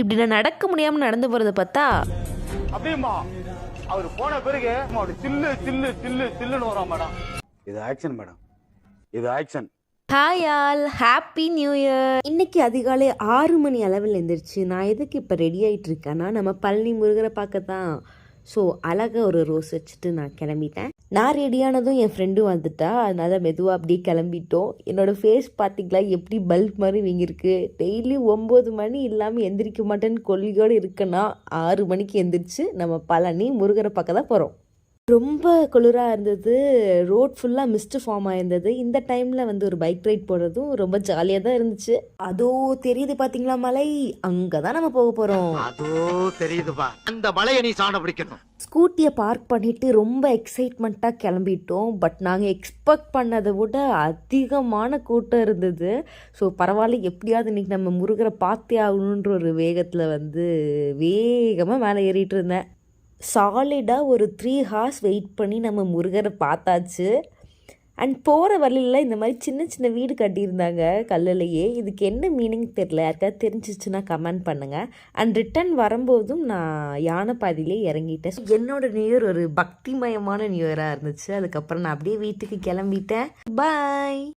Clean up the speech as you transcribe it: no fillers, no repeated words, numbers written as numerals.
இப்படி நான் நடக்க முடியாமல் நடந்து போகிறத பார்த்தா அப்படியுமா அவர் போன பிறகு சில்லு சில்லு சில்லு சில்லுன்னு வரும் மேடம். இது ஆக்ஷன் மேடம், இது action. Hi all, happy new year. இன்னைக்கு அதிகாலை 6 மணி அளவில் எழுந்திரிச்சு நான் எதுக்கு இப்போ ரெடி ஆகிட்டு இருக்கேன்னா நம்ம பழனி முருகரை பார்க்க தான். ஸோ அழகாக ஒரு ரோஸ் வச்சுட்டு நான் கிளம்பிட்டேன். நான் ரெடியானதும் என் ஃப்ரெண்டும் வந்துட்டா, அதனால் மெதுவாக அப்படியே கிளம்பிட்டோம். என்னோடய ஃபேஸ் பார்த்திங்களா எப்படி பல்ப் மாதிரி வீங்கிருக்கு. டெய்லி 9 மணி இல்லாமல் எந்திரிக்க மாட்டேன்னு கொள்கையோடு இருக்கேன்னா 6 மணிக்கு எந்திரிச்சு நம்ம பழனி முருகரை பார்க்க தான் போகிறோம். ரொம்ப குளிராக இருந்தது, ரோட் ஃபுல்லாக மிஸ்ட் ஃபார்ம் ஆயிருந்தது. இந்த டைமில் ஒரு பைக் ரைட் போடுறதும் ரொம்ப ஜாலியாக தான் இருந்துச்சு. அதோ தெரியுது பார்த்தீங்களா மலை, அங்கே தான் நம்ம போக போகிறோம். அதோ தெரியுதுப்பா, அந்த மலையை நீ சாண பிடிக்கணும். ஸ்கூட்டியை பார்க் பண்ணிவிட்டு ரொம்ப எக்ஸைட்மெண்ட்டாக கிளம்பிட்டோம். பட் நாங்கள் எக்ஸ்பெக்ட் பண்ணதை விட அதிகமான கூட்டம் இருந்தது. ஸோ பரவாயில்ல, எப்படியாவது இன்றைக்கி நம்ம முருகரை பார்த்தே ஆகணுன்ற ஒரு வேகத்தில் வேகமாக மேலே ஏறிட்டு இருந்தேன். சாலிடாக ஒரு 3 ஹார்ஸ் வெயிட் பண்ணி நம்ம முருகரை பார்த்தாச்சு. அண்ட் போகிற வழியில் இந்த மாதிரி சின்ன சின்ன வீடு கட்டியிருந்தாங்க கல்லுலையே. இதுக்கு என்ன மீனிங் தெரில, யாருக்காவது தெரிஞ்சிச்சுன்னா கமெண்ட் பண்ணுங்கள். அண்ட் ரிட்டன் வரும்போதும் நான் யானை பாதியிலே இறங்கிட்டேன். என்னோட நியூ இயர் ஒரு பக்திமயமான நியூ இயராக இருந்துச்சு. அதுக்கப்புறம் நான் அப்படியே வீட்டுக்கு கிளம்பிட்டேன். பாய்.